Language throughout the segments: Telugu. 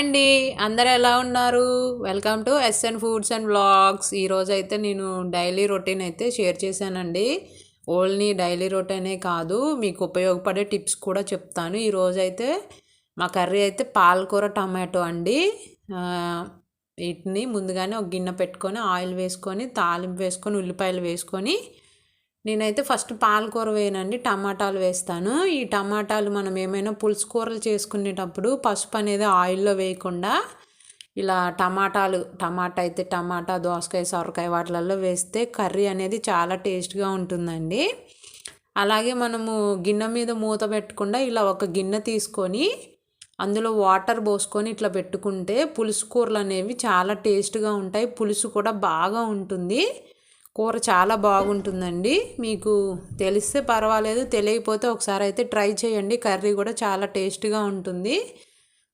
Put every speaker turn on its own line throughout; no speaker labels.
అండి అందరు ఎలా ఉన్నారు? Welcome to SN foods and vlogs. ఈరోజు అయితే నేను డైలీ రొటీన్ అయితే షేర్ చేశానండి. ఓన్లీ డైలీ రొటీనే కాదు, మీకు ఉపయోగపడే టిప్స్ కూడా చెప్తాను. ఈరోజు అయితే మా కర్రీ అయితే పాలకూర టమాటో అండి. వీటిని ముందుగానే ఒక గిన్నె పెట్టుకొని ఆయిల్ వేసుకొని తాలింపు వేసుకొని ఉల్లిపాయలు వేసుకొని నేనైతే ఫస్ట్ పాలకూర వేయనండి, టమాటాలు వేస్తాను. ఈ టమాటాలు మనం ఏమైనా పులుసు కూరలు చేసుకునేటప్పుడు పసుపు అనేది ఆయిల్లో వేయకుండా ఇలా టమాటా అయితే టమాటా, దోసకాయ, సొరకాయ వాటిలలో వేస్తే కర్రీ అనేది చాలా టేస్ట్గా ఉంటుందండి. అలాగే మనము గిన్నె మీద మూత పెట్టకుండా ఇలా ఒక గిన్నె తీసుకొని అందులో వాటర్ పోసుకొని ఇట్లా పెట్టుకుంటే పులుసు కూరలు అనేవి చాలా టేస్ట్గా ఉంటాయి. పులుసు కూడా బాగా ఉంటుంది. కూర చాలా బాగుంటుందండి. మీకు తెలిస్తే పర్వాలేదు, తెలియకపోతే ఒకసారి అయితే ట్రై చేయండి. కర్రీ కూడా చాలా టేస్ట్గా ఉంటుంది.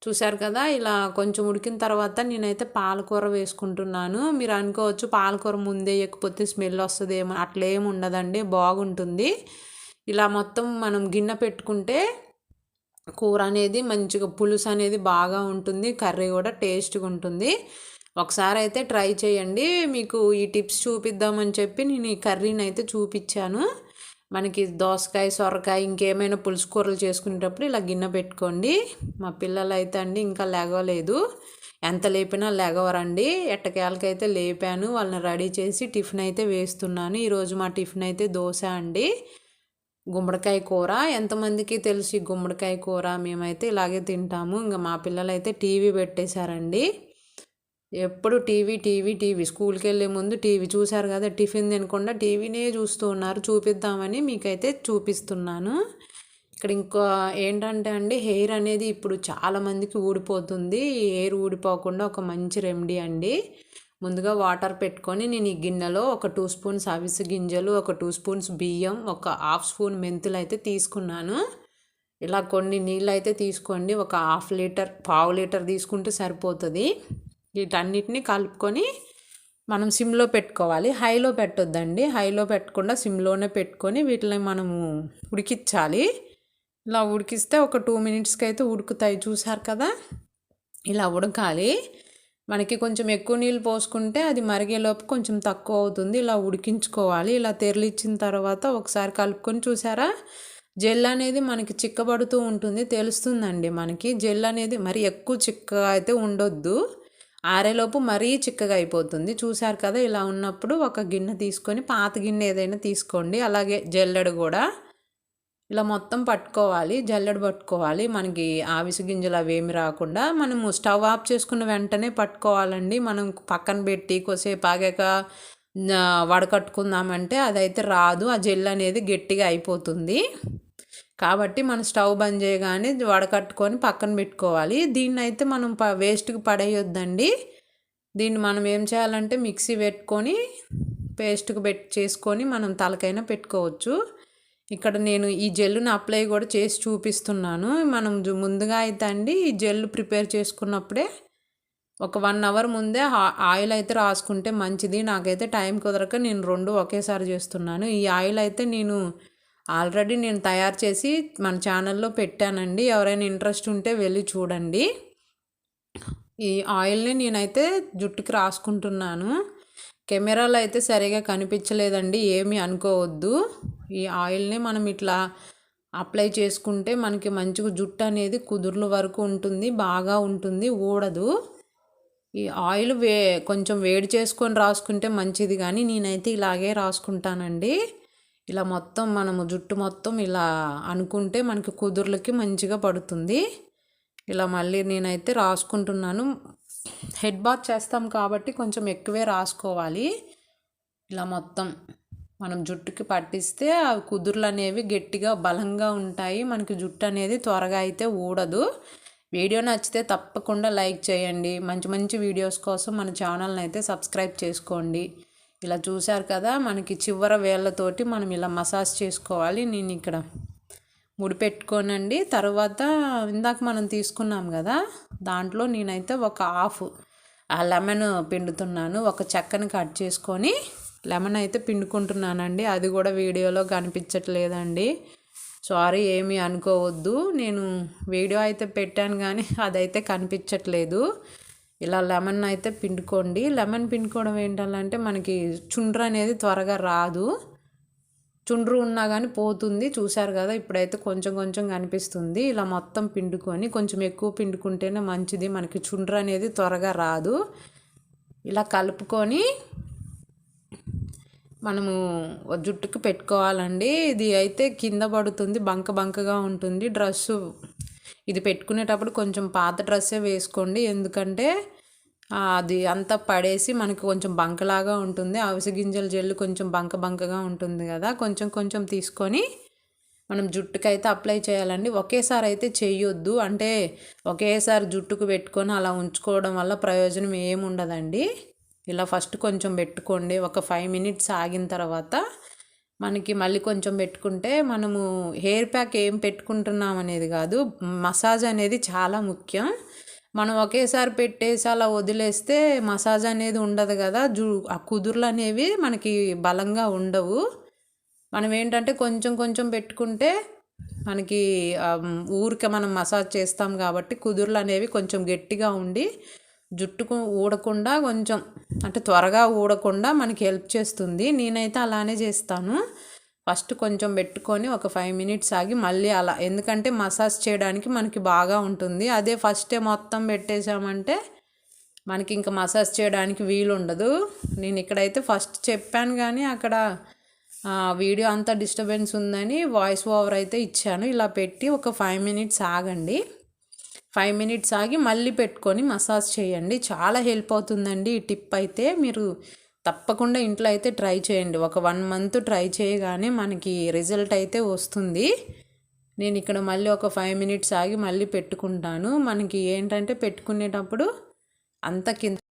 చూశారు కదా, ఇలా కొంచెం ఉడికిన తర్వాత నేనైతే పాలకూర వేసుకుంటున్నాను. మీరు అనుకోవచ్చు పాలకూర ముందే వేయకపోతే స్మెల్ వస్తుందేమో, అట్లా ఏమి ఉండదండి, బాగుంటుంది. ఇలా మొత్తం మనం గిన్నె పెట్టుకుంటే కూర అనేది మంచిగా పులుసు అనేది బాగా ఉంటుంది, కర్రీ కూడా టేస్ట్గా ఉంటుంది. ఒకసారి అయితే ట్రై చేయండి. మీకు ఈ టిప్స్ చూపిద్దామని చెప్పి నేను ఈ కర్రీని అయితే చూపించాను. మనకి దోసకాయ, సొరకాయ ఇంకేమైనా పులుసు కూరలు చేసుకునేటప్పుడు ఇలా గిన్నె పెట్టుకోండి. మా పిల్లలు అయితే అండి ఇంకా లేగలేదు, ఎంత లేపినా లేగవరండి. ఎట్టకేళ్ళకైతే లేపాను, వాళ్ళని రెడీ చేసి టిఫిన్ అయితే వేస్తున్నాను. ఈరోజు మా టిఫిన్ అయితే దోశ అండి, గుమ్మడికాయ కూర. ఎంతమందికి తెలిసి గుమ్మడికాయ కూర, మేమైతే ఇలాగే తింటాము. ఇంకా మా పిల్లలు అయితే టీవీ పెట్టేశారండి. ఎప్పుడు టీవీ టీవీ టీవీ, స్కూల్కి వెళ్ళే ముందు టీవీ చూశారు కదా, టిఫిన్ తినకుండా టీవీనే చూస్తూ ఉన్నారు. చూపిద్దామని మీకైతే చూపిస్తున్నాను. ఇక్కడ ఇంకో ఏంటంటే అండి, హెయిర్ అనేది ఇప్పుడు చాలామందికి ఊడిపోతుంది. ఈ హెయిర్ ఊడిపోకుండా ఒక మంచి రెమెడీ అండి. ముందుగా వాటర్ పెట్టుకొని నేను ఈ గిన్నెలో ఒక 2 స్పూన్స్ అవిసె గింజలు, ఒక 2 స్పూన్స్ బియ్యం, ఒక హాఫ్ స్పూన్ మెంతులు అయితే తీసుకున్నాను. ఇలా కొన్ని నీళ్ళు అయితే తీసుకోండి. ఒక హాఫ్ లీటర్, పావు లీటర్ తీసుకుంటే సరిపోతుంది. వీటన్నిటిని కలుపుకొని మనం సిమ్లో పెట్టుకోవాలి, హైలో పెట్టొద్దండి. హైలో పెట్టకుండా సిమ్లోనే పెట్టుకొని వీటిని మనము ఉడికించాలి. ఇలా ఉడికిస్తే ఒక 2 మినిట్స్కి అయితే ఉడుకుతాయి. చూసారు కదా, ఇలా ఉడకాలి. మనకి కొంచెం ఎక్కువ నీళ్ళు పోసుకుంటే అది మరిగేలోపు కొంచెం తక్కువ అవుతుంది. ఇలా ఉడికించుకోవాలి. ఇలా తెరలిచ్చిన తర్వాత ఒకసారి కలుపుకొని, చూసారా జెల్ అనేది మనకి చిక్కబడుతూ ఉంటుంది, తెలుస్తుందండి మనకి. జెల్ అనేది మరి ఎక్కువ చిక్కగా అయితే ఉండొద్దు, ఆరేలోపు మరీ చిక్కగా అయిపోతుంది. చూశారు కదా, ఇలా ఉన్నప్పుడు ఒక గిన్నె తీసుకొని, పాత గిన్నె ఏదైనా తీసుకోండి. అలాగే జల్లెడ కూడా ఇలా మొత్తం పట్టుకోవాలి, జల్లెడ పట్టుకోవాలి. మనకి ఆవిసి గింజలు అవేమి రాకుండా మనము స్టవ్ ఆఫ్ చేసుకున్న వెంటనే పట్టుకోవాలండి. మనం పక్కన పెట్టి కొద్దిసేపు ఆగాక వడకట్టుకుందామంటే అదైతే రాదు, ఆ జెల్ అనేది గట్టిగా అయిపోతుంది. కాబట్టి మనం స్టవ్ బంద్ చేయగానే వడకట్టుకొని పక్కన పెట్టుకోవాలి. దీన్ని అయితే మనం వేస్ట్కి పడేయొద్దండి. దీన్ని మనం ఏం చేయాలంటే మిక్సీ పెట్టుకొని పేస్ట్కి చేసుకొని మనం తలకైనా పెట్టుకోవచ్చు. ఇక్కడ నేను ఈ జెల్లుని అప్లై కూడా చేసి చూపిస్తున్నాను. మనం ముందుగా అయితే అండి ఈ జెల్ ప్రిపేర్ చేసుకున్నప్పుడే ఒక 1 అవర్ ముందే ఆయిల్ అయితే రాసుకుంటే మంచిది. నాకైతే టైం కుదరక నేను 2 ఒకేసారి చేస్తున్నాను. ఈ ఆయిల్ అయితే ఆల్రెడీ నేను తయారు చేసి మన ఛానల్లో పెట్టానండి, ఎవరైనా ఇంట్రెస్ట్ ఉంటే వెళ్ళి చూడండి. ఈ ఆయిల్ని నేనైతే జుట్టుకి రాసుకుంటున్నాను. కెమెరాలో అయితే సరిగా కనిపించలేదండి, ఏమీ అనుకోవద్దు. ఈ ఆయిల్ని మనం ఇట్లా అప్లై చేసుకుంటే మనకి మంచిగా జుట్టు అనేది కుదుర్ల వరకు ఉంటుంది, బాగా ఉంటుంది, ఊడదు. ఈ ఆయిల్ కొంచెం వేడి చేసుకొని రాసుకుంటే మంచిది, కానీ నేనైతే ఇలాగే రాసుకుంటానండి. ఇలా మొత్తం మనము జుట్టు మొత్తం ఇలా అనుకుంటే మనకి కుదుర్లకి మంచిగా పడుతుంది. ఇలా మళ్ళీ నేనైతే రాసుకుంటున్నాను. హెడ్ బాత్ చేస్తాం కాబట్టి కొంచెం ఎక్కువే రాసుకోవాలి. ఇలా మొత్తం మనం జుట్టుకి పట్టిస్తే ఆ కుదుర్లు అనేవి గట్టిగా బలంగా ఉంటాయి. మనకి జుట్టు అనేది త్వరగా అయితే ఊడదు. వీడియో నచ్చితే తప్పకుండా లైక్ చేయండి. మంచి మంచి వీడియోస్ కోసం మన ఛానల్ని అయితే సబ్స్క్రైబ్ చేసుకోండి. ఇలా చూశారు కదా, మనకి చివర వేళ్ళతోటి మనం ఇలా మసాజ్ చేసుకోవాలి. నేను ఇక్కడ ముడిపెట్టుకోనండి. తర్వాత ఇందాక మనం తీసుకున్నాం కదా, దాంట్లో నేనైతే ఒక హాఫ్ లెమన్ పిండుతున్నాను. ఒక చెక్కని కట్ చేసుకొని లెమన్ అయితే పిండుకుంటున్నానండి. అది కూడా వీడియోలో కనిపించట్లేదండి. సారీ ఏమీ అనుకోవద్దు. నేను వీడియో అయితే పెట్టాను కానీ అదైతే కనిపించట్లేదు. ఇలా లెమన్ అయితే పిండుకోండి. లెమన్ పిండుకోవడం ఏంటంటే మనకి చుండ్రు అనేది త్వరగా రాదు. చుండ్రు ఉన్నా కానీ పోతుంది. చూసారు కదా, ఇప్పుడైతే కొంచెం కొంచెం కనిపిస్తుంది. ఇలా మొత్తం పిండుకొని, కొంచెం ఎక్కువ పిండుకుంటేనే మంచిది, మనకి చుండ్రు అనేది త్వరగా రాదు. ఇలా కలుపుకొని మనము జుట్టుకు పెట్టుకోవాలండి. ఇది అయితే కింద పడుతుంది, బంక బంకగా ఉంటుంది డ్రెస్సు. ఇది పెట్టుకునేటప్పుడు కొంచెం పాత డ్రెస్సే వేసుకోండి, ఎందుకంటే అది అంతా పడేసి మనకు కొంచెం బంకలాగా ఉంటుంది. అవిసె గింజల జెల్లు కొంచెం బంక బంకగా ఉంటుంది కదా, కొంచెం కొంచెం తీసుకొని మనం జుట్టుకైతే అప్లై చేయాలండి. ఒకేసారి అయితే చేయొద్దు, అంటే ఒకేసారి జుట్టుకు పెట్టుకొని అలా ఉంచుకోవడం వల్ల ప్రయోజనం ఏమి ఉండదండి. ఇలా ఫస్ట్ కొంచెం పెట్టుకోండి. ఒక 5 మినిట్స్ ఆగిన తర్వాత మనకి మళ్ళీ కొంచెం పెట్టుకుంటే, మనము హెయిర్ ప్యాక్ ఏం పెట్టుకుంటున్నాం అనేది కాదు, మసాజ్ అనేది చాలా ముఖ్యం. మనం ఒకేసారి పెట్టేసి అలా వదిలేస్తే మసాజ్ అనేది ఉండదు కదా, ఆ కుదుర్లు అనేవి మనకి బలంగా ఉండవు. మనం ఏంటంటే కొంచెం కొంచెం పెట్టుకుంటే మనకి ఊరికే మనం మసాజ్ చేస్తాం కాబట్టి కుదుర్లు అనేవి కొంచెం గట్టిగా ఉండి జుట్టుకు ఊడకుండా, కొంచెం అంటే త్వరగా ఊడకుండా మనకి హెల్ప్ చేస్తుంది. నేనైతే అలానే చేస్తాను. ఫస్ట్ కొంచెం పెట్టుకొని ఒక 5 మినిట్స్ ఆగి మళ్ళీ అలా, ఎందుకంటే మసాజ్ చేయడానికి మనకి బాగా ఉంటుంది. అదే ఫస్టే మొత్తం పెట్టేసామంటే మనకి ఇంకా మసాజ్ చేయడానికి వీలు ఉండదు. నేను ఇక్కడైతే ఫస్ట్ చెప్పాను కానీ అక్కడ వీడియో అంతా డిస్టర్బెన్స్ ఉందని వాయిస్ ఓవర్ అయితే ఇచ్చాను. ఇలా పెట్టి ఒక 5 మినిట్స్ ఆగండి. 5 మినిట్స్ ఆగి మళ్ళీ పెట్టుకొని మసాజ్ చేయండి. చాలా హెల్ప్ అవుతుందండి ఈ టిప్ అయితే. మీరు తప్పకుండా ఇంట్లో అయితే ట్రై చేయండి. ఒక 1 మంత్ ట్రై చేయగానే మనకి రిజల్ట్ అయితే వస్తుంది. నేను ఇక్కడ మళ్ళీ ఒక 5 మినిట్స్ ఆగి మళ్ళీ పెట్టుకుంటాను. మనకి ఏంటంటే పెట్టుకునేటప్పుడు అంత కింద